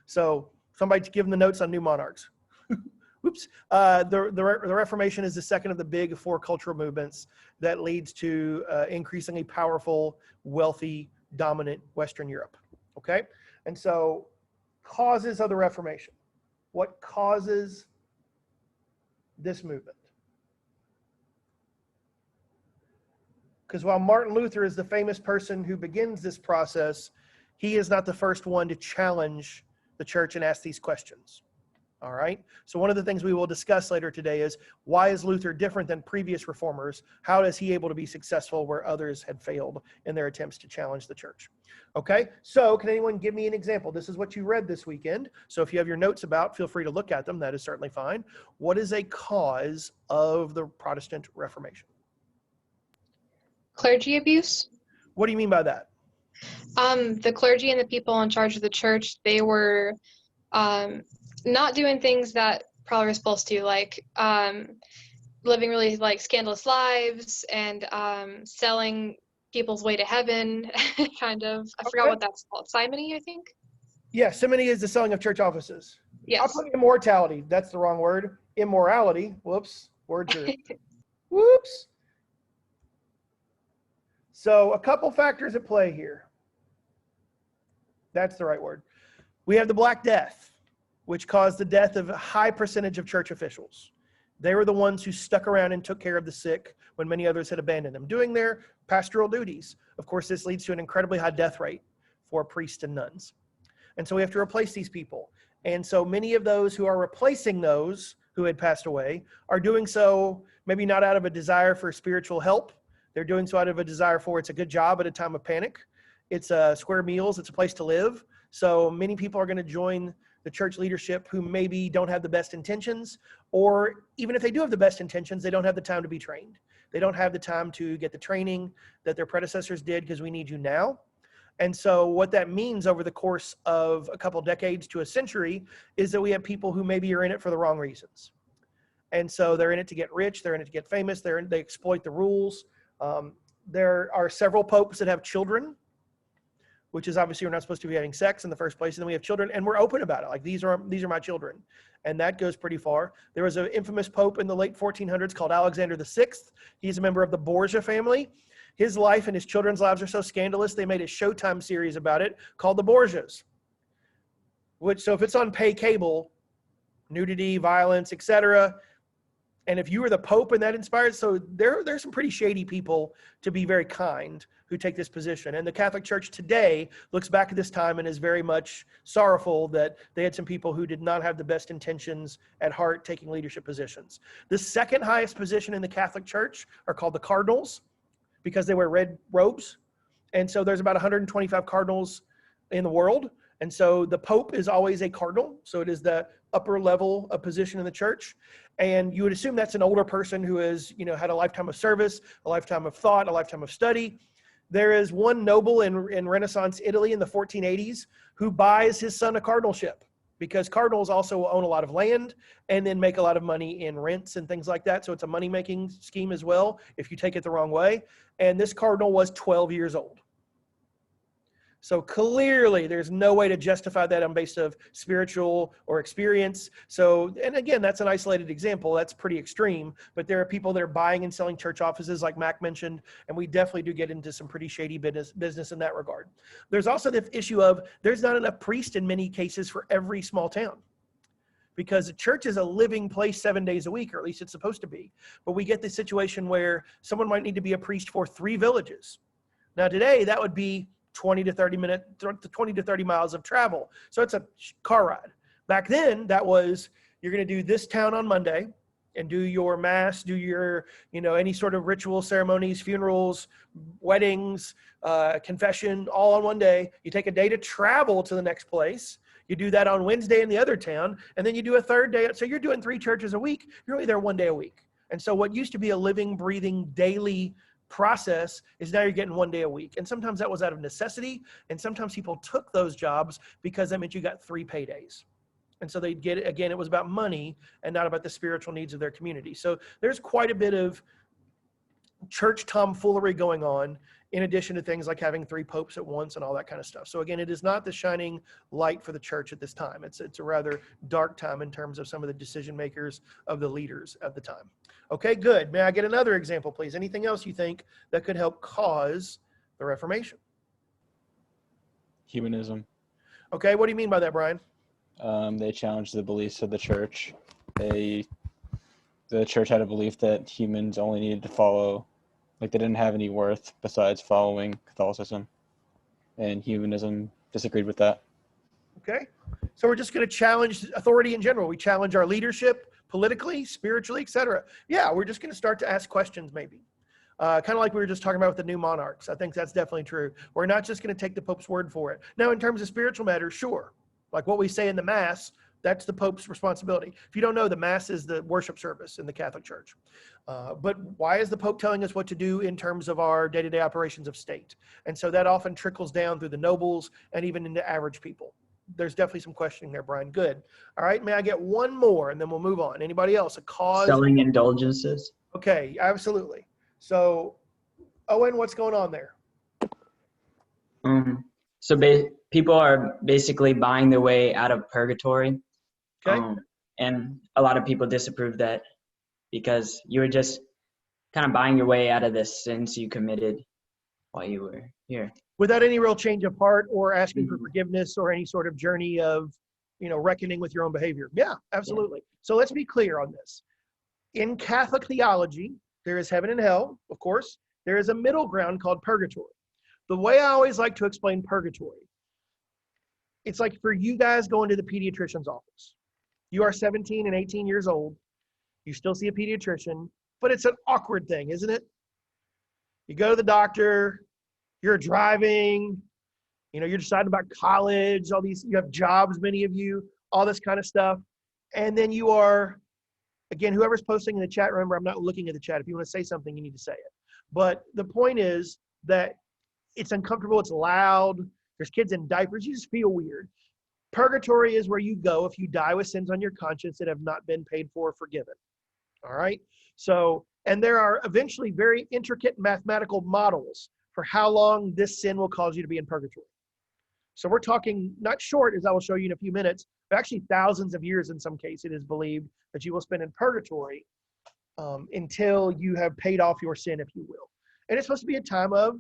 So somebody give them the notes on new monarchs. Oops. The Reformation is the second of the big four cultural movements that leads to increasingly powerful, wealthy, dominant Western Europe. Okay? And so causes of the Reformation. What causes this movement? Because while Martin Luther is the famous person who begins this process, he is not the first one to challenge the church and ask these questions. All right. So one of the things we will discuss later today is, why is Luther different than previous reformers? How is he able to be successful where others had failed in their attempts to challenge the church? Okay. So can anyone give me an example? This is what you read this weekend. So if you have your notes about, feel free to look at them. That is certainly fine. What is a cause of the Protestant Reformation? Clergy abuse. What do you mean by that? The clergy and the people in charge of the church, they were not doing things that probably were supposed to, like living really like scandalous lives and selling people's way to heaven, kind of. I forgot what that's called. Simony, I think. Yeah, simony is the selling of church offices. Yes. I'll put immortality. That's the wrong word. Immorality. Whoops. Words are. Whoops. So a couple factors at play here. That's the right word. We have the Black Death, which caused the death of a high percentage of church officials. They were the ones who stuck around and took care of the sick when many others had abandoned them, doing their pastoral duties. Of course, this leads to an incredibly high death rate for priests and nuns. And so we have to replace these people. And so many of those who are replacing those who had passed away are doing so maybe not out of a desire for spiritual help. They're doing so out of a desire for, it's a good job at a time of panic. It's square meals. It's a place to live. So many people are going to join the church leadership who maybe don't have the best intentions, or even if they do have the best intentions, they don't have the time to be trained. They don't have the time to get the training that their predecessors did, because we need you now. And so what that means over the course of a couple decades to a century is that we have people who maybe are in it for the wrong reasons. And so they're in it to get rich. They're in it to get famous. They exploit the rules. There are several popes that have children, which is obviously we're not supposed to be having sex in the first place. And then we have children, and we're open about it. Like, these are my children. And that goes pretty far. There was an infamous pope in the late 1400s called Alexander VI. He's a member of the Borgia family. His life and his children's lives are so scandalous, they made a Showtime series about it called The Borgias. So if it's on pay cable, nudity, violence, etc., and if you were the Pope and that inspired, so there's some pretty shady people, to be very kind, who take this position. And the Catholic Church today looks back at this time and is very much sorrowful that they had some people who did not have the best intentions at heart taking leadership positions. The second highest position in the Catholic Church are called the cardinals, because they wear red robes. And so there's about 125 cardinals in the world. And so the Pope is always a cardinal. So it is the upper level of position in the church. And you would assume that's an older person who has, had a lifetime of service, a lifetime of thought, a lifetime of study. There is one noble in Renaissance Italy in the 1480s who buys his son a cardinalship, because cardinals also own a lot of land and then make a lot of money in rents and things like that. So it's a money-making scheme as well, if you take it the wrong way. And this cardinal was 12 years old. So clearly there's no way to justify that on basis of spiritual or experience. So, and again, that's an isolated example. That's pretty extreme, but there are people that are buying and selling church offices like Mac mentioned, and we definitely do get into some pretty shady business in that regard. There's also the issue of there's not enough priests in many cases for every small town, because a church is a living place 7 days a week, or at least it's supposed to be. But we get the situation where someone might need to be a priest for 3 villages. Now today, that would be 20 to 30 miles of travel. So it's a car ride. Back then, that was, you're going to do this town on Monday and do your mass, do your, any sort of ritual ceremonies, funerals, weddings, confession, all on one day. You take a day to travel to the next place. You do that on Wednesday in the other town, and then you do a third day. So you're doing 3 churches a week. You're only there 1 day a week. And so what used to be a living, breathing, daily process is now you're getting 1 day a week. And sometimes that was out of necessity. And sometimes people took those jobs because that meant you got 3 paydays. And so they'd get it. Again, it was about money and not about the spiritual needs of their community. So there's quite a bit of church tomfoolery going on in addition to things like having 3 popes at once and all that kind of stuff. So again, it is not the shining light for the church at this time. It's a rather dark time in terms of some of the decision makers of the leaders at the time. Okay, good. May I get another example, please? Anything else you think that could help cause the Reformation? Humanism. Okay, what do you mean by that, Brian? They challenged the beliefs of the church. The church had a belief that humans only needed to follow, like they didn't have any worth besides following Catholicism. And humanism disagreed with that. Okay, so we're just going to challenge authority in general. We challenge our leadership politically, spiritually, etc. Yeah, we're just going to start to ask questions maybe. Kind of like we were just talking about with the new monarchs. I think that's definitely true. We're not just going to take the Pope's word for it. Now, in terms of spiritual matters, sure. Like what we say in the Mass, that's the Pope's responsibility. If you don't know, the Mass is the worship service in the Catholic Church. But why is the Pope telling us what to do in terms of our day-to-day operations of state? And so that often trickles down through the nobles and even into average people. There's definitely some questioning there, Brian. Good. All right, may I get one more and then we'll move on. Anybody else? A cause? Selling indulgences. Okay, absolutely. So, Owen, what's going on there? People are basically buying their way out of purgatory. Okay. And a lot of people disapprove that because you were just kind of buying your way out of the sins you committed while you were here. Without any real change of heart or asking for forgiveness or any sort of journey of, reckoning with your own behavior. Yeah, absolutely. Yeah. So let's be clear on this. In Catholic theology, there is heaven and hell, of course. There is a middle ground called purgatory. The way I always like to explain purgatory, it's like for you guys going to the pediatrician's office. You are 17 and 18 years old. You still see a pediatrician, but it's an awkward thing, isn't it? You go to the doctor, you're driving, you're deciding about college, you have jobs, many of you, all this kind of stuff. And then you are, again, whoever's posting in the chat, remember, I'm not looking at the chat. If you want to say something, you need to say it. But the point is that it's uncomfortable, it's loud, there's kids in diapers, you just feel weird. Purgatory is where you go if you die with sins on your conscience that have not been paid for or forgiven. All right? So, and there are eventually very intricate mathematical models for how long this sin will cause you to be in purgatory. So we're talking not short, as I will show you in a few minutes, but actually thousands of years in some cases it is believed that you will spend in purgatory until you have paid off your sin, if you will. And it's supposed to be a time of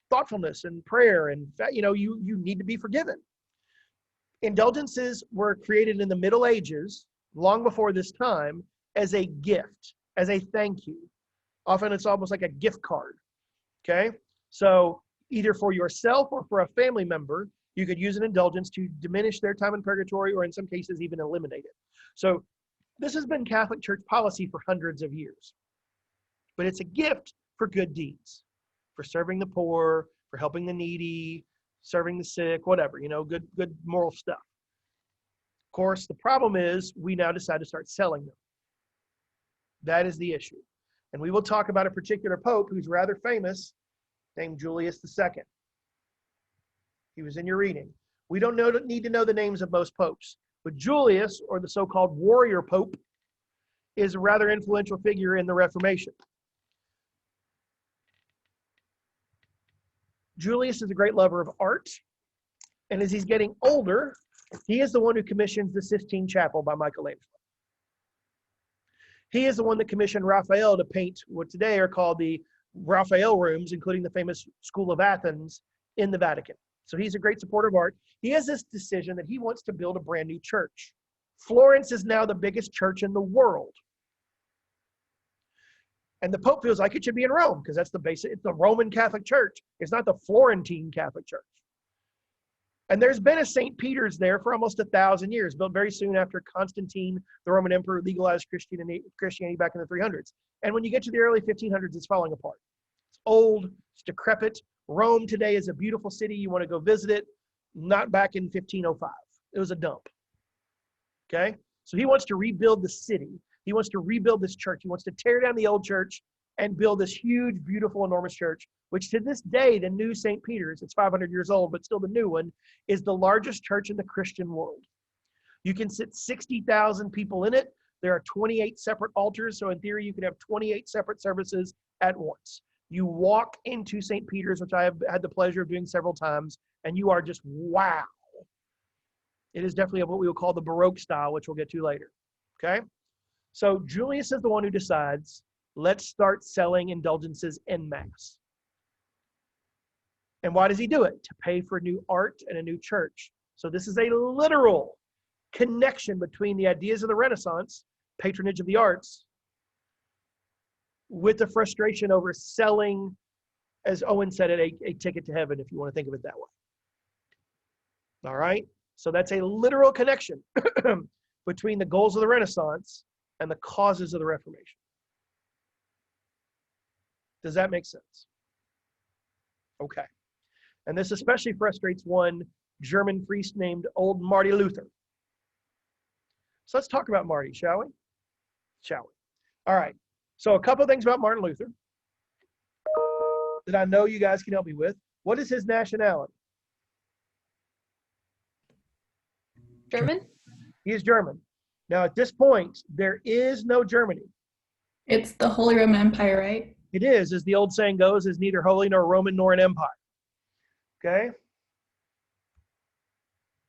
thoughtfulness and prayer, and you need to be forgiven. Indulgences were created in the Middle Ages, long before this time, as a gift, as a thank you. Often it's almost like a gift card, okay? So either for yourself or for a family member, you could use an indulgence to diminish their time in purgatory, or in some cases even eliminate it. So this has been Catholic Church policy for hundreds of years. But it's a gift for good deeds, for serving the poor, for helping the needy, serving the sick, whatever, good moral stuff. Of course, the problem is we now decide to start selling them. That is the issue. And we will talk about a particular pope who's rather famous, named Julius II. He was in your reading. We don't need to know the names of most popes, but Julius, or the so-called warrior pope, is a rather influential figure in the Reformation. Julius is a great lover of art, and as he's getting older, he is the one who commissions the Sistine Chapel by Michelangelo. He is the one that commissioned Raphael to paint what today are called the Raphael rooms, including the famous School of Athens in the Vatican. So he's a great supporter of art. He has this decision that he wants to build a brand new church. Florence is now the biggest church in the world. And the Pope feels like it should be in Rome because that's it's the Roman Catholic Church. It's not the Florentine Catholic Church. And there's been a St. Peter's there for almost 1,000 years, built very soon after Constantine, the Roman emperor, legalized Christianity back in the 300s. And when you get to the early 1500s, it's falling apart. It's old, it's decrepit. Rome today is a beautiful city. You want to go visit it. Not back in 1505. It was a dump. Okay? So he wants to rebuild the city. He wants to rebuild this church. He wants to tear down the old church and build this huge, beautiful, enormous church, which to this day, the new St. Peter's, it's 500 years old, but still the new one, is the largest church in the Christian world. You can sit 60,000 people in it. There are 28 separate altars, so in theory, you could have 28 separate services at once. You walk into St. Peter's, which I have had the pleasure of doing several times, and you are just, wow. It is definitely of what we will call the Baroque style, which we'll get to later. Okay? So Julius is the one who decides, let's start selling indulgences en masse. And why does he do it? To pay for new art and a new church. So this is a literal connection between the ideas of the Renaissance, patronage of the arts, with the frustration over selling, as Owen said it, a ticket to heaven, if you want to think of it that way. All right? So that's a literal connection between the goals of the Renaissance and the causes of the Reformation. Does that make sense? Okay. And this especially frustrates one German priest named Old Marty Luther. So let's talk about Marty, shall we? Shall we? All right. So a couple of things about Martin Luther that I know you guys can help me with. What is his nationality? German? He is German. Now, at this point, there is no Germany. It's the Holy Roman Empire, right? It is, as the old saying goes, is neither holy nor Roman nor an empire. Okay?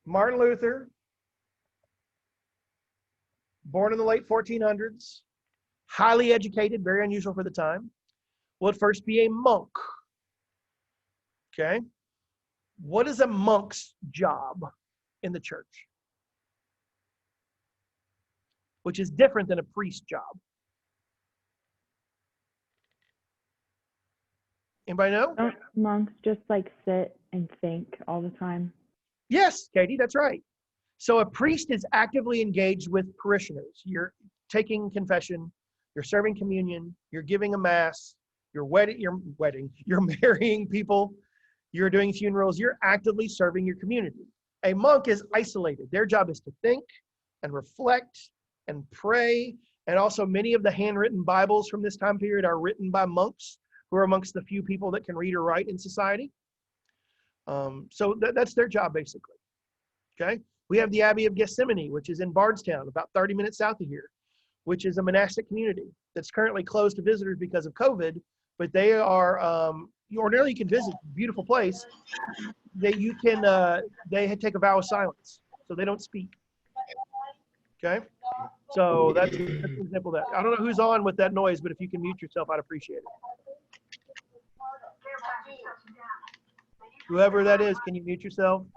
Martin Luther, born in the late 1400s, highly educated, very unusual for the time, will at first be a monk. Okay? What is a monk's job in the church? Which is different than a priest's job. Anybody know? Don't monks just like sit and think all the time? Yes, Katie, that's right. So a priest is actively engaged with parishioners. You're taking confession, you're serving communion, you're giving a mass, you're marrying people, you're doing funerals, you're actively serving your community. A monk is isolated. Their job is to think and reflect and pray. And also many of the handwritten Bibles from this time period are written by monks who are amongst the few people that can read or write in society. So that's their job, basically. Okay? We have the Abbey of Gethsemane, which is in Bardstown, about 30 minutes south of here, which is a monastic community that's currently closed to visitors because of COVID, but they are, ordinarily you can visit, beautiful place. They take a vow of silence, so they don't speak. Okay? So that's an example of that. I don't know who's on with that noise, but if you can mute yourself, I'd appreciate it. Whoever that is, can you mute yourself?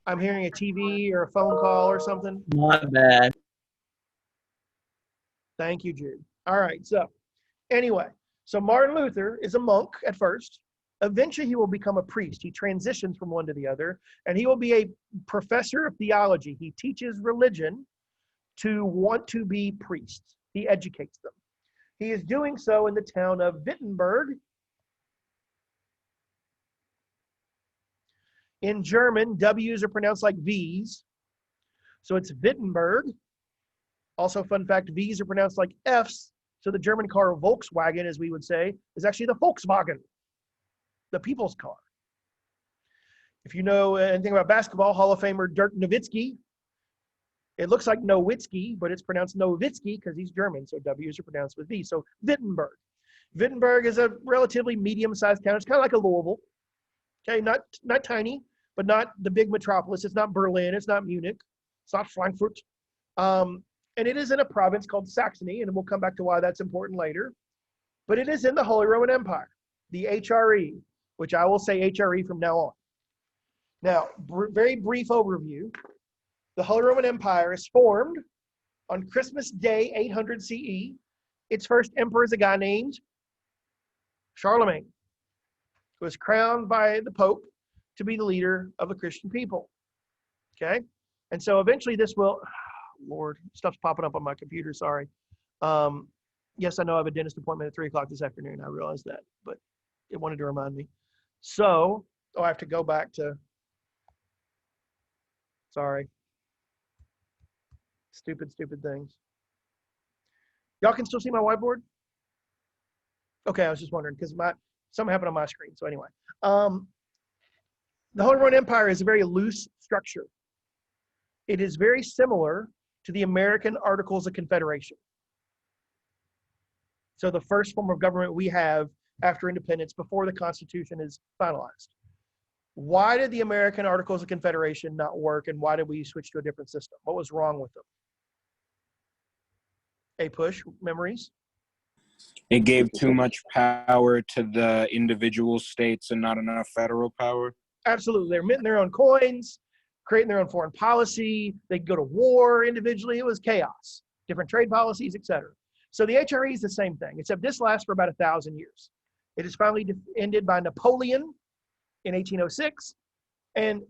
I'm hearing a TV or a phone call or something. Not bad. Thank you, Jude. All right, so anyway, so Martin Luther is a monk at first. Eventually, he will become a priest. He transitions from one to the other, and he will be a professor of theology. He teaches religion to want to be priests. He educates them. He is doing so in the town of Wittenberg. In German, W's are pronounced like V's. So it's Wittenberg. Also, fun fact, V's are pronounced like F's. So the German car Volkswagen, as we would say, is actually the Volkswagen, the people's car. If you know anything about basketball, Hall of Famer Dirk Nowitzki, it looks like Nowitzki, but it's pronounced Nowitzki because he's German. So W's are pronounced with V. So Wittenberg. Wittenberg is a relatively medium-sized town. It's kind of like a Louisville. Okay, not tiny, but not the big metropolis. It's not Berlin. It's not Munich. It's not Frankfurt. And it is in a province called Saxony, and we'll come back to why that's important later. But it is in the Holy Roman Empire, the HRE, which I will say HRE from now on. Now, very brief overview. The Holy Roman Empire is formed on Christmas Day, 800 CE. Its first emperor is a guy named Charlemagne, who was crowned by the Pope to be the leader of the Christian people. Okay? And so eventually this will, Lord, stuff's popping up on my computer, sorry. Yes, I know I have a dentist appointment at 3 o'clock this afternoon. I realize that, but it wanted to remind me. So, I have to go back to, sorry. Stupid things. Y'all can still see my whiteboard? Okay, I was just wondering because something happened on my screen. So anyway, the Holy Roman Empire is a very loose structure. It is very similar to the American Articles of Confederation. So the first form of government we have after independence, before the Constitution is finalized. Why did the American Articles of Confederation not work, and why did we switch to a different system? What was wrong with them? Push memories? It gave too much power to the individual states and not enough federal power. Absolutely. They're minting their own coins, creating their own foreign policy. They could go to war individually. It was chaos. Different trade policies, etc. So the HRE is the same thing, except this lasts for about 1,000 years. It is finally ended by Napoleon in 1806. And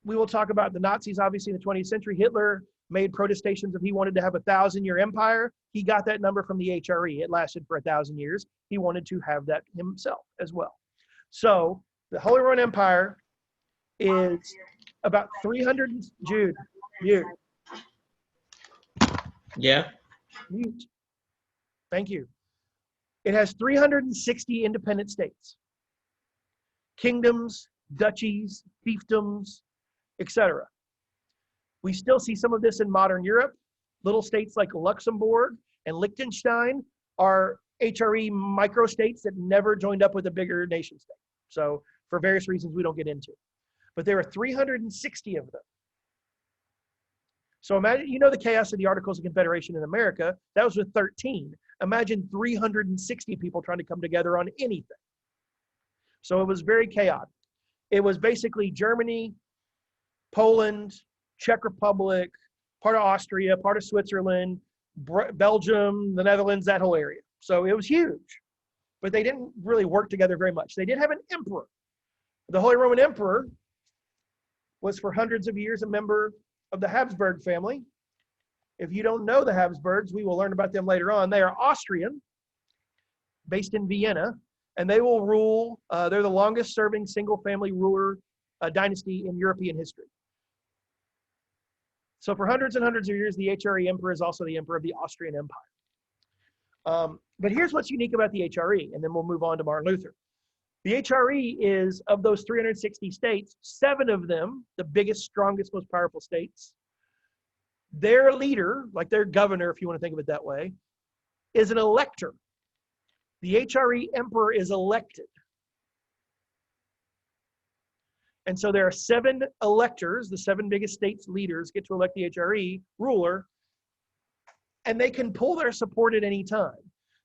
we will talk about the Nazis, obviously, in the 20th century. Hitler made protestations if he wanted to have a 1,000-year empire. He got that number from the HRE. It lasted for 1,000 years. He wanted to have that himself as well. So the Holy Roman Empire is about 300, Jude, mute. Yeah. Mute. Thank you. It has 360 independent states, kingdoms, duchies, fiefdoms, etc. We still see some of this in modern Europe. Little states like Luxembourg and Liechtenstein are HRE microstates that never joined up with a bigger nation state. So for various reasons we don't get into. But there are 360 of them. So imagine, you know, the chaos of the Articles of Confederation in America, that was with 13. Imagine 360 people trying to come together on anything. So it was very chaotic. It was basically Germany, Poland, Czech Republic, part of Austria, part of Switzerland, Belgium, the Netherlands, that whole area. So it was huge, but they didn't really work together very much. They did have an emperor. The Holy Roman Emperor was for hundreds of years a member of the Habsburg family. If you don't know the Habsburgs, we will learn about them later on. They are Austrian, based in Vienna, and they will rule. They're the longest serving single family ruler dynasty in European history. So for hundreds and hundreds of years, the HRE emperor is also the emperor of the Austrian Empire. But here's what's unique about the HRE, and then we'll move on to Martin Luther. The HRE is, of those 360 states, 7 of them, the biggest, strongest, most powerful states, their leader, like their governor, if you want to think of it that way, is an elector. The HRE emperor is elected. And so there are 7 electors, the 7 biggest states leaders get to elect the HRE ruler, and they can pull their support at any time.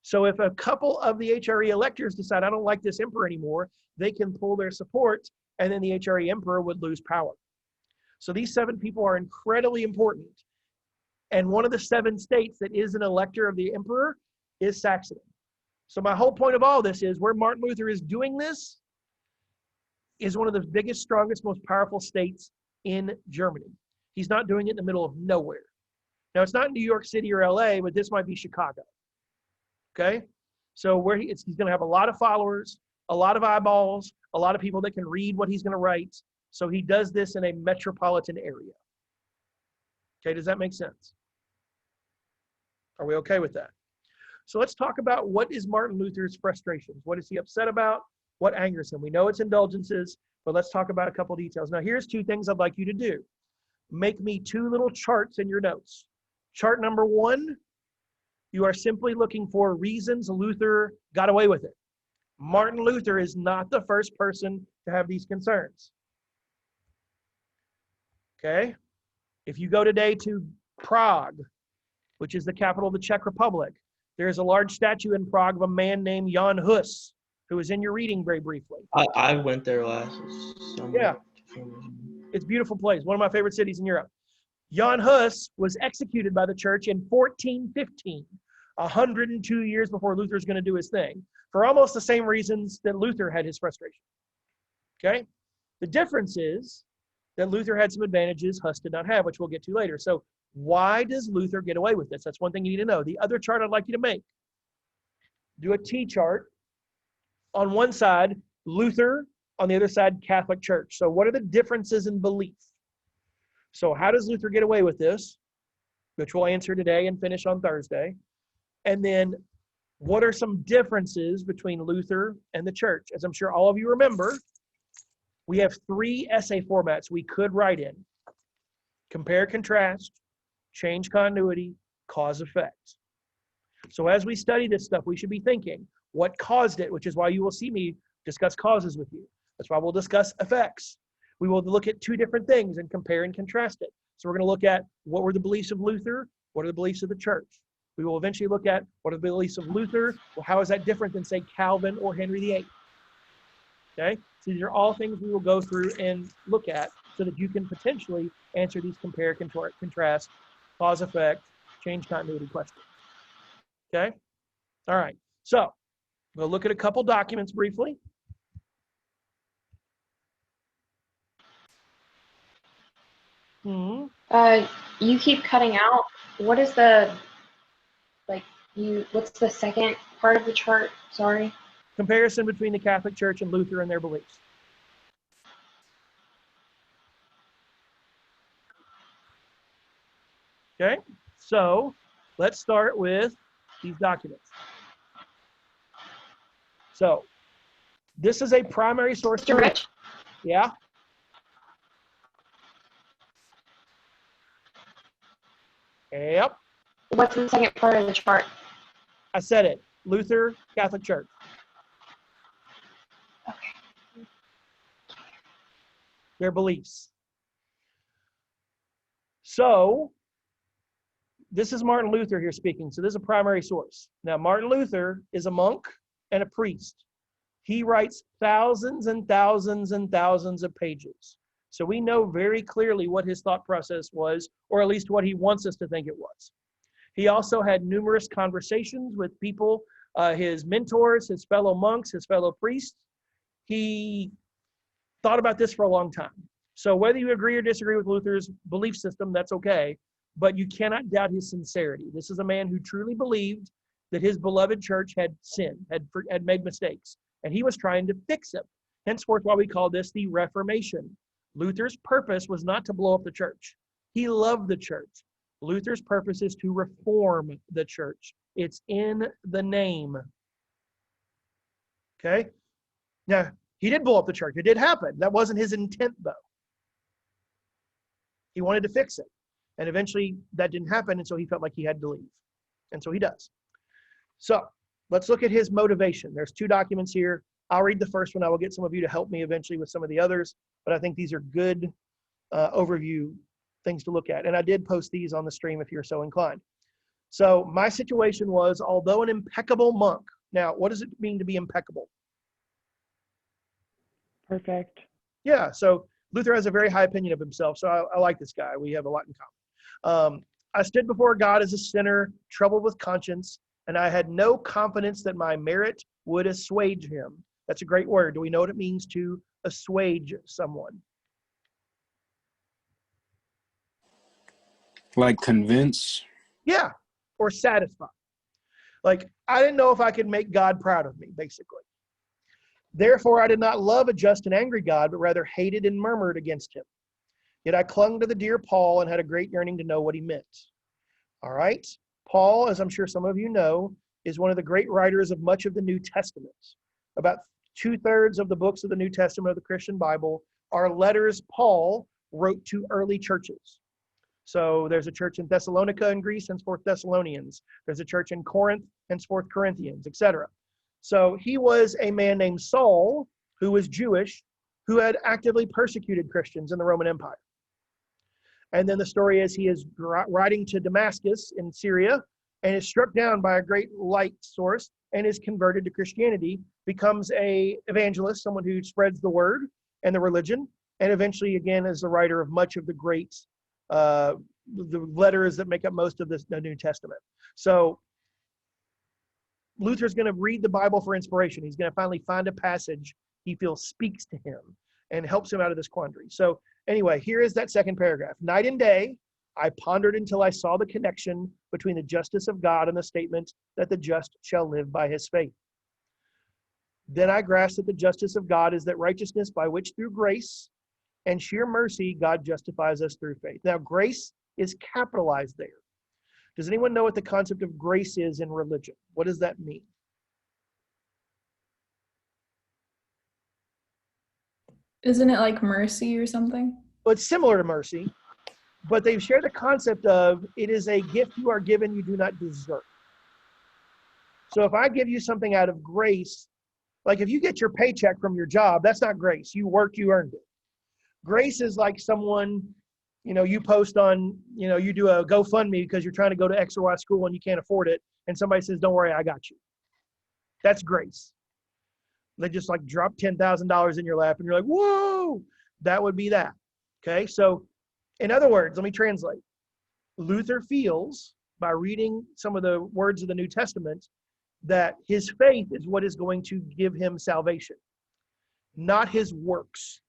So if a couple of the HRE electors decide, I don't like this emperor anymore, they can pull their support, and then the HRE emperor would lose power. So these 7 people are incredibly important. And one of the 7 states that is an elector of the emperor is Saxony. So my whole point of all this is where Martin Luther is doing this is one of the biggest, strongest, most powerful states in Germany. He's not doing it in the middle of nowhere. Now, it's not New York City or LA, but this might be Chicago. Okay? So where he's going to have a lot of followers, a lot of eyeballs, a lot of people that can read what he's going to write. So he does this in a metropolitan area. Okay, does that make sense? Are we okay with that? So let's talk about what is Martin Luther's frustrations. What is he upset about? What angers him? We know it's indulgences, but let's talk about a couple details. Now, here's 2 things I'd like you to do. Make me 2 little charts in your notes. Chart number 1, you are simply looking for reasons Luther got away with it. Martin Luther is not the first person to have these concerns. Okay? If you go today to Prague, which is the capital of the Czech Republic, there is a large statue in Prague of a man named Jan Hus, who is in your reading very briefly. I went there last summer. Yeah. It's a beautiful place, one of my favorite cities in Europe. Jan Hus was executed by the church in 1415, 102 years before Luther's going to do his thing, for almost the same reasons that Luther had his frustration. Okay? The difference is that Luther had some advantages Hus did not have, which we'll get to later. So why does Luther get away with this? That's one thing you need to know. The other chart I'd like you to make, do a T-chart. On one side, Luther, on the other side, Catholic Church. So what are the differences in belief? So how does Luther get away with this, which we'll answer today and finish on Thursday? And then what are some differences between Luther and the church? As I'm sure all of you remember, we have 3 essay formats we could write in. Compare, contrast, change continuity, cause effect. So as we study this stuff, we should be thinking, what caused it? Which is why you will see me discuss causes with you. That's why we'll discuss effects. We will look at two different things and compare and contrast it. So we're going to look at what were the beliefs of Luther, what are the beliefs of the church. We will eventually look at what are the beliefs of Luther, well, how is that different than, say, Calvin or Henry VIII? Okay, so these are all things we will go through and look at so that you can potentially answer these compare, contrast, cause, effect, change continuity questions. Okay, all right, so we'll look at a couple documents briefly. You keep cutting out. What is what's the second part of the chart? Sorry. Comparison between the Catholic Church and Luther and their beliefs. Okay, so let's start with these documents. So this is a primary source. Mr. Rich? Yeah. Yep. What's the second part of the chart? I said it. Luther, Catholic Church. Okay. Their beliefs. So this is Martin Luther here speaking. So this is a primary source. Now, Martin Luther is a monk and a priest. He writes thousands and thousands and thousands of pages. So we know very clearly what his thought process was, or at least what he wants us to think it was. He also had numerous conversations with people, his mentors, his fellow monks, his fellow priests. He thought about this for a long time. So whether you agree or disagree with Luther's belief system, that's okay, but you cannot doubt his sincerity. This is a man who truly believed that his beloved church had sinned, had made mistakes, and he was trying to fix them. Henceforth, why we call this the Reformation. Luther's purpose was not to blow up the church. He loved the church. Luther's purpose is to reform the church. It's in the name. Okay? Now, he did blow up the church. It did happen. That wasn't his intent, though. He wanted to fix it. And eventually, that didn't happen, and so he felt like he had to leave. And so he does. So, let's look at his motivation. There's two documents here. I'll read the first one. I will get some of you to help me eventually with some of the others, but I think these are good overview things to look at. And I did post these on the stream if you're so inclined. So my situation was, although an impeccable monk. Now, what does it mean to be impeccable? Perfect. Yeah, so Luther has a very high opinion of himself, so I like this guy. We have a lot in common. I stood before God as a sinner, troubled with conscience, and I had no confidence that my merit would assuage him. That's a great word. Do we know what it means to assuage someone? Like convince? Yeah, or satisfy. Like, I didn't know if I could make God proud of me, basically. Therefore, I did not love a just and angry God, but rather hated and murmured against him. Yet I clung to the dear Paul and had a great yearning to know what he meant. All right. Paul, as I'm sure some of you know, is one of the great writers of much of the New Testament. About 2/3 of the books of the New Testament of the Christian Bible are letters Paul wrote to early churches. So there's a church in Thessalonica in Greece, henceforth Thessalonians. There's a church in Corinth, henceforth Corinthians, etc. So he was a man named Saul, who was Jewish, who had actively persecuted Christians in the Roman Empire. And then the story is he is riding to Damascus in Syria and is struck down by a great light source and is converted to Christianity, becomes an evangelist, someone who spreads the word and the religion, and eventually, again, is the writer of much of the great the letters that make up most of the New Testament. So Luther's going to read the Bible for inspiration. He's going to finally find a passage he feels speaks to him and helps him out of this quandary. So anyway, here is that second paragraph. Night and day, I pondered until I saw the connection between the justice of God and the statement that the just shall live by his faith. Then I grasped that the justice of God is that righteousness by which through grace and sheer mercy God justifies us through faith. Now, grace is capitalized there. Does anyone know what the concept of grace is in religion? What does that mean? Isn't it like mercy or something? Well, it's similar to mercy, but they share the concept of it is a gift you are given you do not deserve. So if I give you something out of grace, like if you get your paycheck from your job, that's not grace. You worked, you earned it. Grace is like someone, you post on, you do a GoFundMe because you're trying to go to X or Y school and you can't afford it. And somebody says, don't worry, I got you. That's grace. They just like drop $10,000 in your lap and you're like, whoa, that would be that. Okay. So in other words, let me translate. Luther feels by reading some of the words of the New Testament that his faith is what is going to give him salvation, not his works,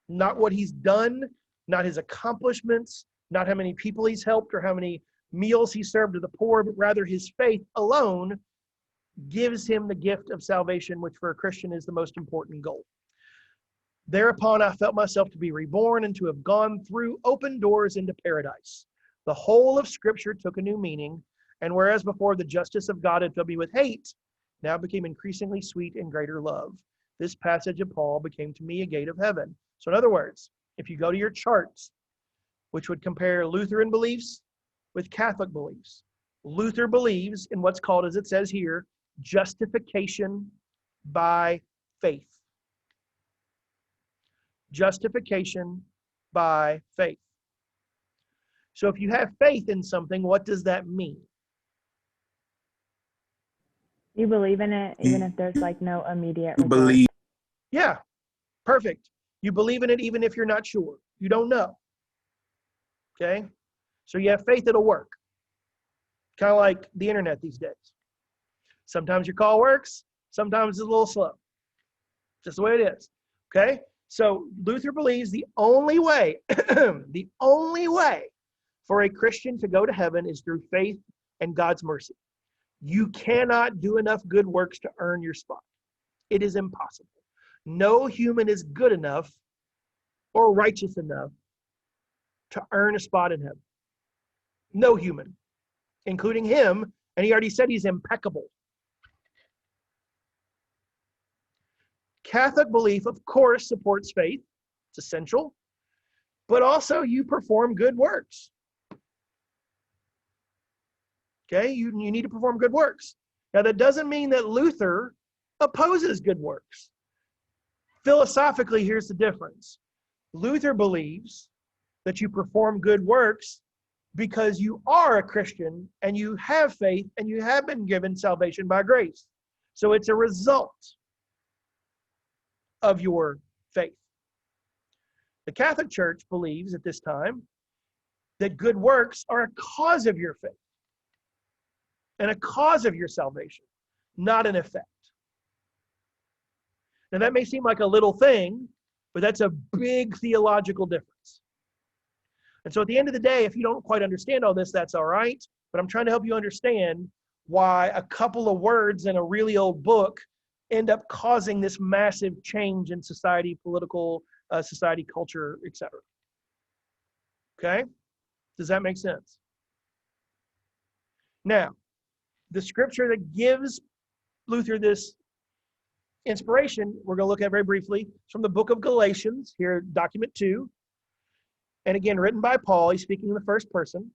not what he's done, not his accomplishments, not how many people he's helped or how many meals he served to the poor, but rather his faith alone gives him the gift of salvation, which for a Christian is the most important goal. Thereupon I felt myself to be reborn and to have gone through open doors into paradise. The whole of Scripture took a new meaning, and whereas before the justice of God had filled me with hate, now became increasingly sweet and greater love. This passage of Paul became to me a gate of heaven. So in other words, if you go to your charts, which would compare Lutheran beliefs with Catholic beliefs, Luther believes in what's called, as it says here, justification by faith. Justification by faith. So if you have faith in something, what does that mean? You believe in it even if there's like no immediate result. Believe. Yeah, perfect. You believe in it even if you're not sure. You don't know. Okay? So you have faith it'll work. Kind of like the internet these days. Sometimes your call works, sometimes it's a little slow. Just the way it is. Okay? So Luther believes the only way, the only way for a Christian to go to heaven is through faith and God's mercy. You cannot do enough good works to earn your spot. It is impossible. No human is good enough or righteous enough to earn a spot in heaven. No human, including him, and he already said he's impeccable. Catholic belief, of course, supports faith. It's essential. But also you perform good works. Okay, you need to perform good works. Now that doesn't mean that Luther opposes good works. Philosophically, here's the difference. Luther believes that you perform good works because you are a Christian and you have faith and you have been given salvation by grace. So it's a result of your faith. The Catholic Church believes at this time that good works are a cause of your faith and a cause of your salvation, not an effect. Now that may seem like a little thing, but that's a big theological difference. And so at the end of the day, if you don't quite understand all this, that's all right. But I'm trying to help you understand why a couple of words in a really old book end up causing this massive change in society, political, society, culture, etc. Okay? Does that make sense? Now, the scripture that gives Luther this inspiration, we're going to look at very briefly. It's from the book of Galatians, here, document 2. And again, written by Paul. He's speaking in the first person.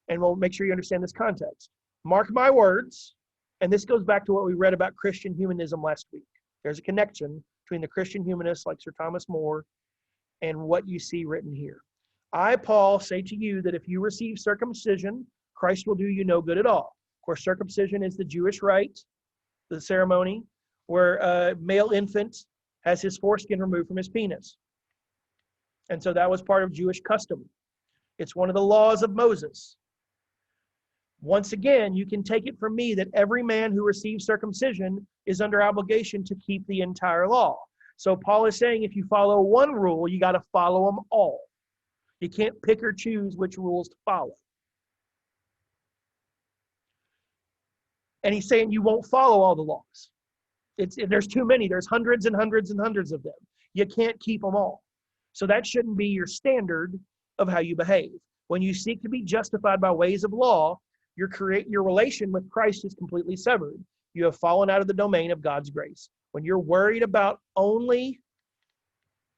And we'll make sure you understand this context. Mark my words, and this goes back to what we read about Christian humanism last week. There's a connection between the Christian humanists like Sir Thomas More and what you see written here. I, Paul, say to you that if you receive circumcision, Christ will do you no good at all. Of course, circumcision is the Jewish rite, the ceremony, where a male infant has his foreskin removed from his penis. And so that was part of Jewish custom. It's one of the laws of Moses. Once again, you can take it from me that every man who receives circumcision is under obligation to keep the entire law. So Paul is saying if you follow one rule, you got to follow them all. You can't pick or choose which rules to follow. And he's saying you won't follow all the laws. There's too many. There's hundreds and hundreds and hundreds of them. You can't keep them all. So that shouldn't be your standard of how you behave. When you seek to be justified by ways of law, your relation with Christ is completely severed. You have fallen out of the domain of God's grace. When you're worried about only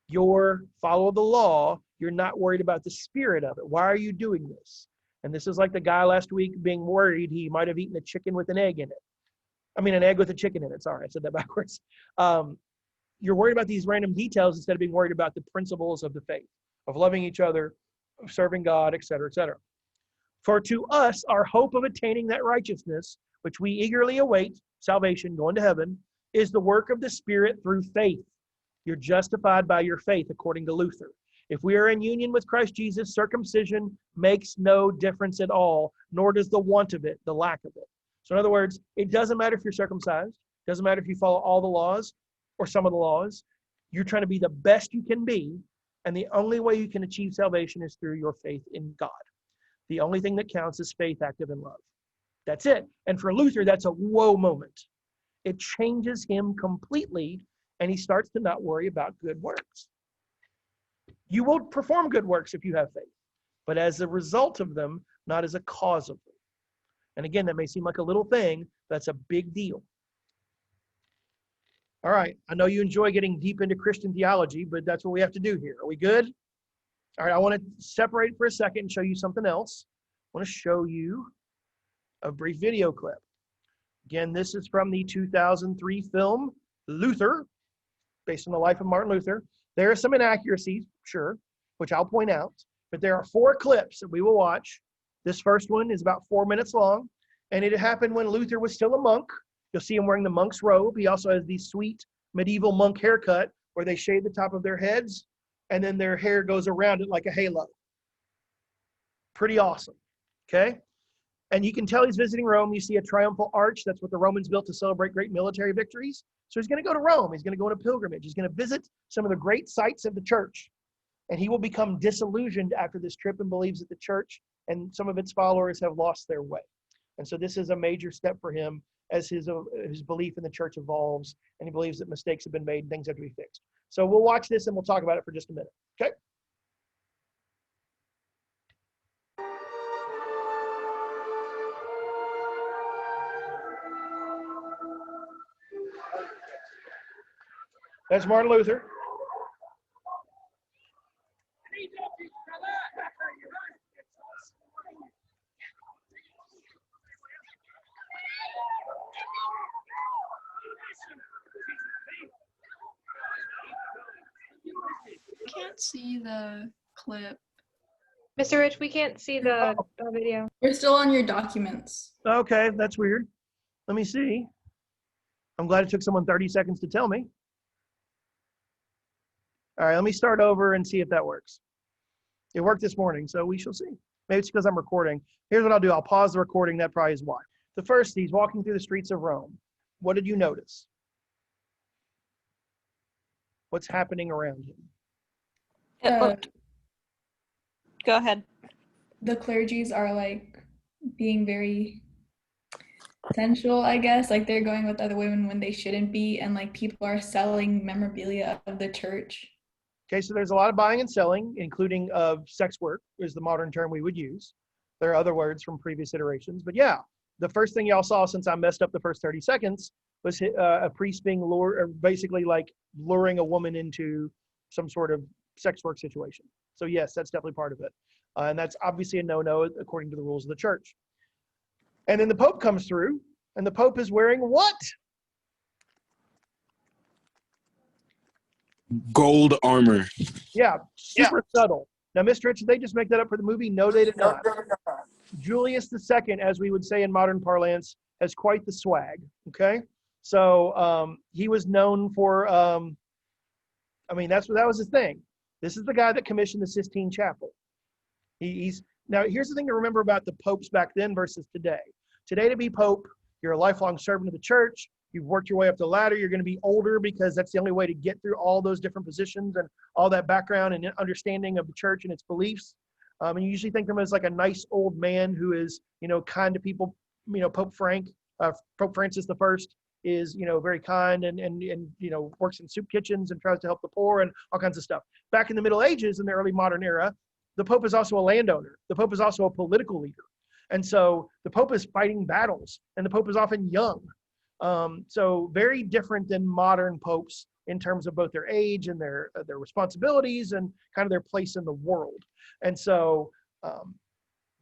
your follow the law, you're not worried about the spirit of it. Why are you doing this? And this is like the guy last week being worried he might have eaten a chicken with an egg in it. I mean, an egg with a chicken in it. Sorry, I said that backwards. You're worried about these random details instead of being worried about the principles of the faith, of loving each other, of serving God, et cetera, et cetera. For to us, our hope of attaining that righteousness, which we eagerly await, salvation, going to heaven, is the work of the Spirit through faith. You're justified by your faith, according to Luther. If we are in union with Christ Jesus, circumcision makes no difference at all, nor does the want of it, the lack of it. So in other words, it doesn't matter if you're circumcised. It doesn't matter if you follow all the laws or some of the laws. You're trying to be the best you can be, and the only way you can achieve salvation is through your faith in God. The only thing that counts is faith active in love. That's it. And for Luther, that's a whoa moment. It changes him completely, and he starts to not worry about good works. You will perform good works if you have faith, but as a result of them, not as a cause of them. And again, that may seem like a little thing, but that's a big deal. All right, I know you enjoy getting deep into Christian theology, but that's what we have to do here. Are we good? All right, I want to separate for a second and show you something else. I want to show you a brief video clip. Again, this is from the 2003 film Luther, based on the life of Martin Luther. There are some inaccuracies, sure, which I'll point out, but there are 4 clips that we will watch. This first one is about 4 minutes long, and it happened when Luther was still a monk. You'll see him wearing the monk's robe. He also has the sweet medieval monk haircut where they shave the top of their heads, and then their hair goes around it like a halo. Pretty awesome, okay? And you can tell he's visiting Rome. You see a triumphal arch. That's what the Romans built to celebrate great military victories. So he's going to go to Rome. He's going to go on a pilgrimage. He's going to visit some of the great sites of the church. And he will become disillusioned after this trip and believes that the church and some of its followers have lost their way. And so this is a major step for him as his belief in the church evolves, and he believes that mistakes have been made and things have to be fixed. So we'll watch this and we'll talk about it for just a minute, okay? That's Martin Luther. Can't see the clip. Mr. Rich, we can't see the video. We're still on your documents. Okay, that's weird. Let me see. I'm glad it took someone 30 seconds to tell me. All right, let me start over and see if that works. It worked this morning, so we shall see. Maybe it's because I'm recording. Here's what I'll do. I'll pause the recording. That probably is why. The first, he's walking through the streets of Rome. What did you notice? What's happening around him? It looked. Go ahead. The clergies are like being very sensual, I guess. Like they're going with other women when they shouldn't be, and like people are selling memorabilia of the church. Okay, so there's a lot of buying and selling, including of sex work is the modern term we would use. There are other words from previous iterations, but yeah, the first thing y'all saw since I messed up the first 30 seconds was a priest being basically like luring a woman into some sort of sex work situation. So yes, that's definitely part of it. And that's obviously a no-no according to the rules of the church. And then the Pope comes through, and the Pope is wearing what? Gold armor. Yeah, super subtle. Now, Mr. Rich, did they just make that up for the movie? No, they did not. Julius II, as we would say in modern parlance, has quite the swag, okay? So he was known for, I mean, that was his thing. This is the guy that commissioned the Sistine Chapel. Now, here's the thing to remember about the popes back then versus today. Today, to be pope, you're a lifelong servant of the church. You've worked your way up the ladder. You're going to be older because that's the only way to get through all those different positions and all that background and understanding of the church and its beliefs. And you usually think of him as like a nice old man who is, kind to people. Pope Francis I is, very kind and works in soup kitchens and tries to help the poor and all kinds of stuff. Back in the Middle Ages, in the early modern era, the Pope is also a landowner. The Pope is also a political leader. And so the Pope is fighting battles, and the Pope is often young. So very different than modern popes in terms of both their age and their responsibilities and kind of their place in the world. And so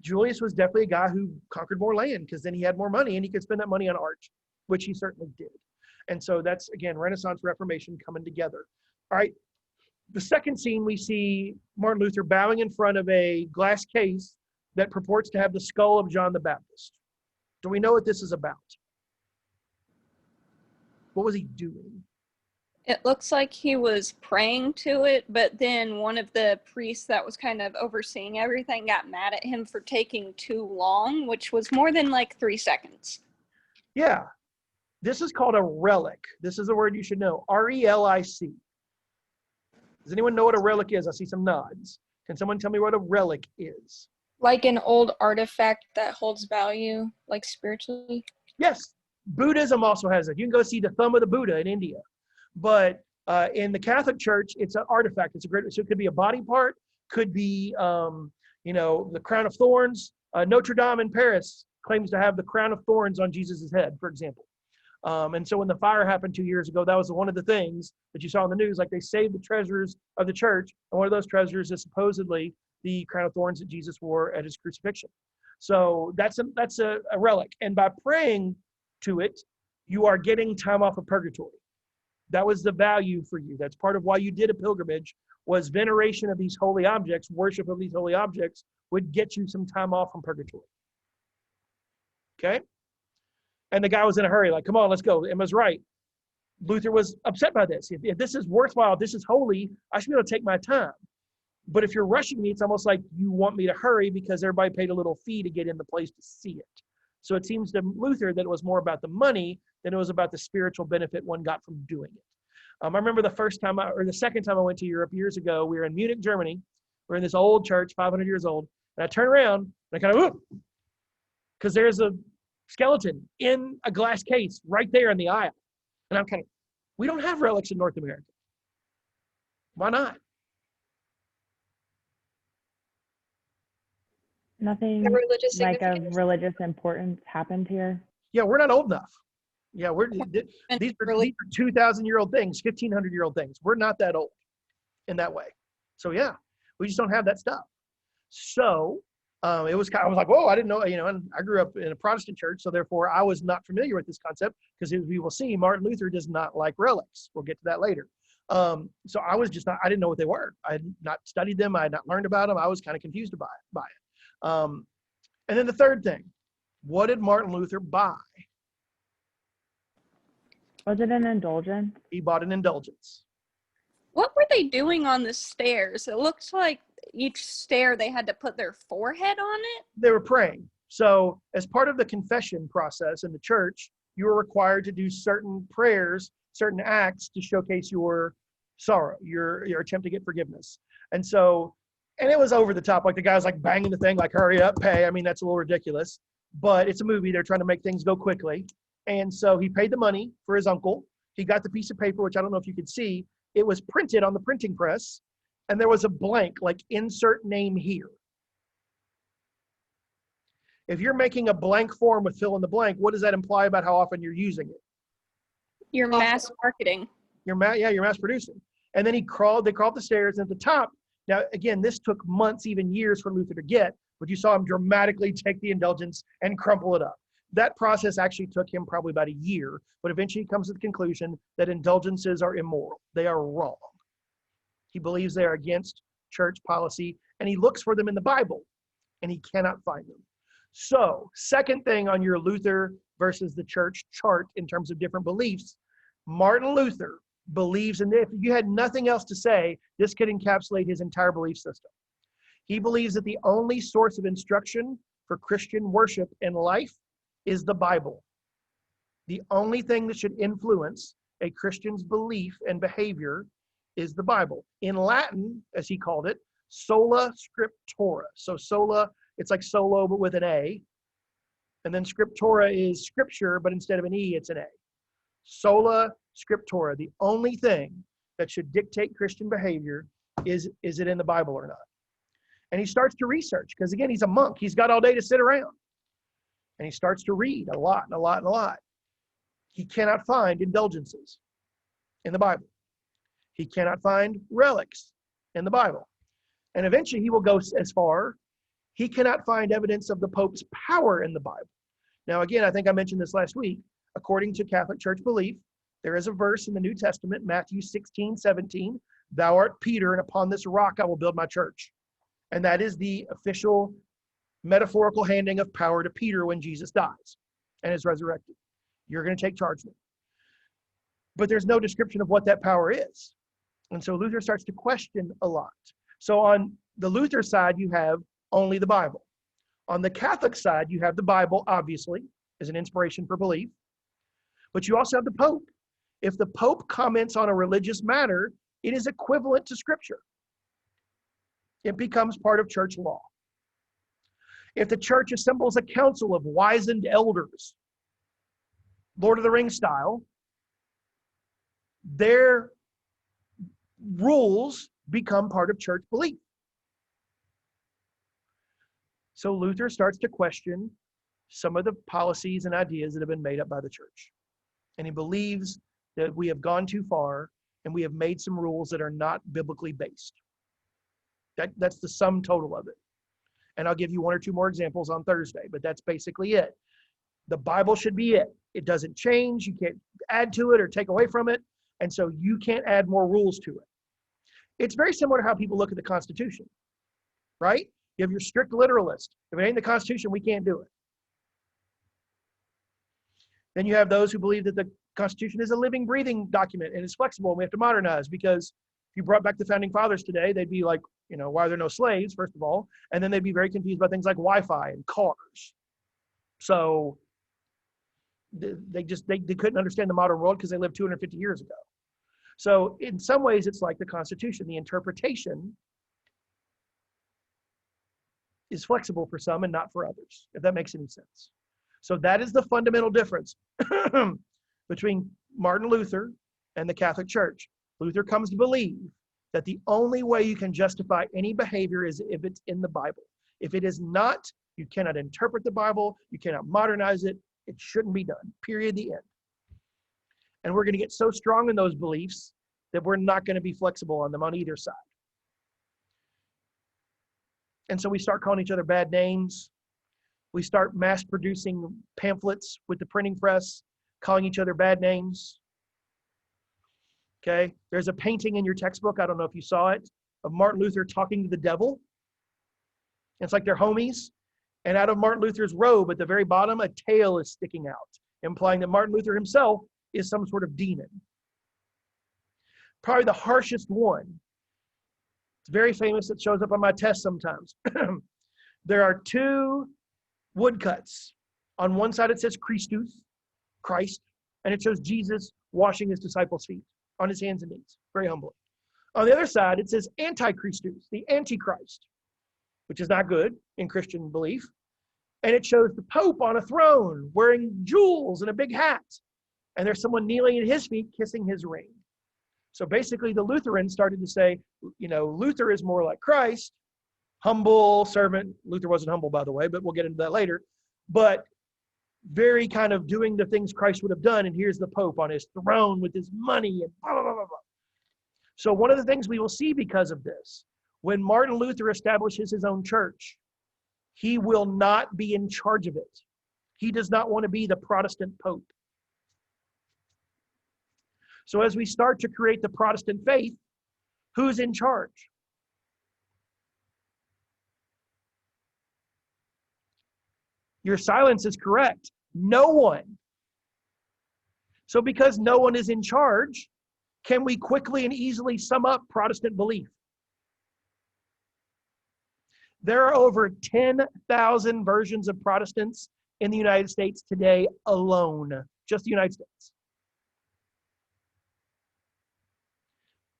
Julius was definitely a guy who conquered more land because then he had more money and he could spend that money on art, which he certainly did. And so that's, again, Renaissance, Reformation coming together. All right. The second scene, we see Martin Luther bowing in front of a glass case that purports to have the skull of John the Baptist. Do we know what this is about? What was he doing? It looks like he was praying to it, but then one of the priests that was kind of overseeing everything got mad at him for taking too long, which was more than like 3 seconds. Yeah. This is called a relic. This is a word you should know. R-E-L-I-C. Does anyone know what a relic is? I see some nods. Can someone tell me what a relic is? Like an old artifact that holds value, like spiritually? Yes. Buddhism also has it. You can go see the thumb of the Buddha in India. But in the Catholic Church, it's an artifact. It's a great, so it could be a body part, could be, the crown of thorns. Notre Dame in Paris claims to have the crown of thorns on Jesus's head, for example. And so when the fire happened 2 years ago, that was one of the things that you saw in the news, like they saved the treasures of the church. And one of those treasures is supposedly the crown of thorns that Jesus wore at his crucifixion. So that's a relic. And by praying to it, you are getting time off of purgatory. That was the value for you. That's part of why you did a pilgrimage, was veneration of these holy objects, worship of these holy objects would get you some time off from purgatory. Okay? And the guy was in a hurry, like, come on, let's go. Emma's right. Luther was upset by this. If this is worthwhile, this is holy, I should be able to take my time. But if you're rushing me, it's almost like you want me to hurry because everybody paid a little fee to get in the place to see it. So it seems to Luther that it was more about the money than it was about the spiritual benefit one got from doing it. I remember the second time I went to Europe years ago, we were in Munich, Germany. We're in this old church, 500 years old. And I turn around and I kind of, because there's a skeleton in a glass case right there in the aisle. And I'm kind of, we don't have relics in North America. Why not? Nothing The religious like of significance. religious importance happened here. Yeah, we're not old enough. Yeah, these are 2,000-year-old things, 1,500-year-old things. We're not that old in that way. So yeah, we just don't have that stuff. So I was like, whoa, I didn't know, and I grew up in a Protestant church, so therefore I was not familiar with this concept because as we will see, Martin Luther does not like relics. We'll get to that later. So I was I didn't know what they were. I had not studied them. I had not learned about them. I was kind of confused by it. And then the third thing, what did Martin Luther buy? Was it an indulgence? He bought an indulgence. What were they doing on the stairs? It looked like each stair they had to put their forehead on it. They were praying. So as part of the confession process in the church, you were required to do certain prayers, certain acts to showcase your sorrow, your attempt to get forgiveness. And it was over the top. Like the guy's like banging the thing, like hurry up, pay. I mean, that's a little ridiculous, but it's a movie. They're trying to make things go quickly. And so he paid the money for his uncle. He got the piece of paper, which I don't know if you could see. It was printed on the printing press, and there was a blank, like insert name here. If you're making a blank form with fill in the blank, what does that imply about how often you're using it? Your mass marketing. You're mass producing. And then they crawled the stairs, and at the top, now again, this took months, even years for Luther to get, but you saw him dramatically take the indulgence and crumple it up. That process actually took him probably about a year, but eventually he comes to the conclusion that indulgences are immoral. They are wrong. He believes they are against church policy, and he looks for them in the Bible, and he cannot find them. So, second thing on your Luther versus the church chart in terms of different beliefs, Martin Luther believes, and if you had nothing else to say, this could encapsulate his entire belief system. He believes that the only source of instruction for Christian worship and life is the Bible. The only thing that should influence a Christian's belief and behavior is the Bible. In Latin, as he called it, sola scriptura. So sola, it's like solo, but with an A. And then scriptura is scripture, but instead of an E, it's an A. Sola scriptura. The only thing that should dictate Christian behavior is it in the Bible or not? And he starts to research, because again, he's a monk. He's got all day to sit around. And he starts to read a lot and a lot and a lot. He cannot find indulgences in the Bible. He cannot find relics in the Bible. And eventually he will go as far, he cannot find evidence of the Pope's power in the Bible. Now, again, I think I mentioned this last week. According to Catholic Church belief, there is a verse in the New Testament, Matthew 16:17, thou art Peter, and upon this rock I will build my church. And that is the official metaphorical handing of power to Peter when Jesus dies and is resurrected. You're going to take charge now. But there's no description of what that power is. And so Luther starts to question a lot. So on the Luther side, you have only the Bible. On the Catholic side, you have the Bible, obviously, as an inspiration for belief. But you also have the Pope. If the Pope comments on a religious matter, it is equivalent to Scripture. It becomes part of church law. If the church assembles a council of wizened elders, Lord of the Rings style, their rules become part of church belief. So Luther starts to question some of the policies and ideas that have been made up by the church. And he believes that we have gone too far and we have made some rules that are not biblically based. That's the sum total of it. And I'll give you one or two more examples on Thursday, but that's basically it. The Bible should be it. It doesn't change. You can't add to it or take away from it. And so you can't add more rules to it. It's very similar to how people look at the Constitution, right? You have your strict literalist. If it ain't the Constitution, we can't do it. Then you have those who believe that the Constitution is a living, breathing document and it's flexible and we have to modernize, because if you brought back the Founding Fathers today, they'd be like, why are there no slaves, first of all? And then they'd be very confused about things like Wi-Fi and cars. So they couldn't understand the modern world because they lived 250 years ago. So in some ways, it's like the Constitution. The interpretation is flexible for some and not for others, if that makes any sense. So that is the fundamental difference between Martin Luther and the Catholic Church. Luther comes to believe that the only way you can justify any behavior is if it's in the Bible. If it is not, you cannot interpret the Bible, you cannot modernize it, it shouldn't be done, period, the end. And we're going to get so strong in those beliefs that we're not going to be flexible on them on either side. And so we start calling each other bad names. We start mass producing pamphlets with the printing press, calling each other bad names. Okay, there's a painting in your textbook, I don't know if you saw it, of Martin Luther talking to the devil. It's like they're homies. And out of Martin Luther's robe at the very bottom, a tail is sticking out, implying that Martin Luther himself is some sort of demon. Probably the harshest one. It's very famous. It shows up on my test sometimes. There are two woodcuts. On one side it says Christus, Christ, and it shows Jesus washing his disciples' feet on his hands and knees, very humbly. On the other side, it says Antichristus, the Antichrist, which is not good in Christian belief. And it shows the Pope on a throne wearing jewels and a big hat. And there's someone kneeling at his feet kissing his ring. So basically the Lutherans started to say, Luther is more like Christ, humble servant. Luther wasn't humble, by the way, but we'll get into that later. But very kind of doing the things Christ would have done. And here's the Pope on his throne with his money and blah, blah, blah, blah. So one of the things we will see because of this, when Martin Luther establishes his own church, he will not be in charge of it. He does not want to be the Protestant Pope. So as we start to create the Protestant faith, who's in charge? Your silence is correct. No one. So because no one is in charge, can we quickly and easily sum up Protestant belief? There are over 10,000 versions of Protestants in the United States today alone, just the United States.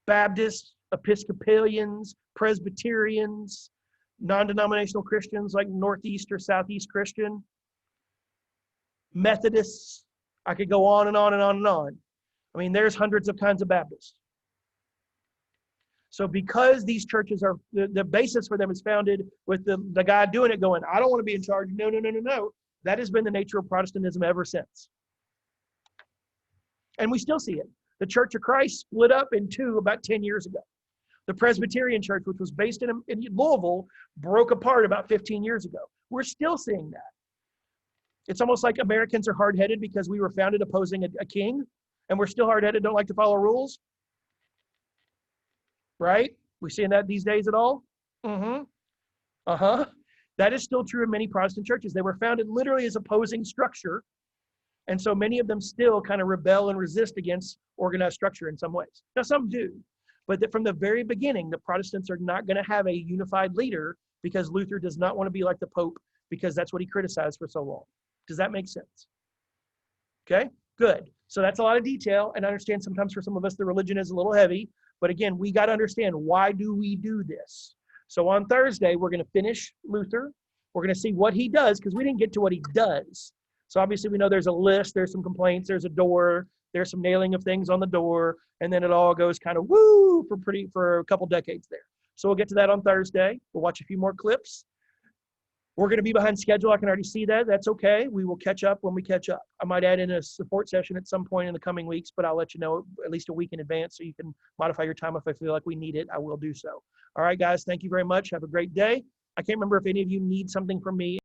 Baptists, Episcopalians, Presbyterians, non-denominational Christians like Northeast or Southeast Christian, Methodists. I could go on and on and on and on. I mean, there's hundreds of kinds of Baptists. So because these churches are, the basis for them is founded with the guy doing it going, I don't want to be in charge. No, no, no, no, no. That has been the nature of Protestantism ever since. And we still see it. The Church of Christ split up in two about 10 years ago. The Presbyterian Church, which was based in Louisville, broke apart about 15 years ago. We're still seeing that. It's almost like Americans are hard-headed because we were founded opposing a king, and we're still hard-headed, don't like to follow rules. Right? We seeing that these days at all? Mm-hmm. Uh-huh. That is still true in many Protestant churches. They were founded literally as opposing structure, and so many of them still kind of rebel and resist against organized structure in some ways. Now, some do. But from the very beginning, the Protestants are not going to have a unified leader because Luther does not want to be like the Pope because that's what he criticized for so long. Does that make sense? Okay, good. So that's a lot of detail, and I understand sometimes for some of us the religion is a little heavy, but again, we got to understand, why do we do this? So on Thursday, we're going to finish Luther. We're going to see what he does, because we didn't get to what he does. So obviously we know there's a list, there's some complaints, there's a door, there's some nailing of things on the door, and then it all goes kind of woo for a couple decades there. So we'll get to that on Thursday. We'll watch a few more clips. We're going to be behind schedule. I can already see that. That's okay. We will catch up when we catch up. I might add in a support session at some point in the coming weeks, but I'll let you know at least a week in advance so you can modify your time. If I feel like we need it, I will do so. All right, guys, thank you very much. Have a great day. I can't remember if any of you need something from me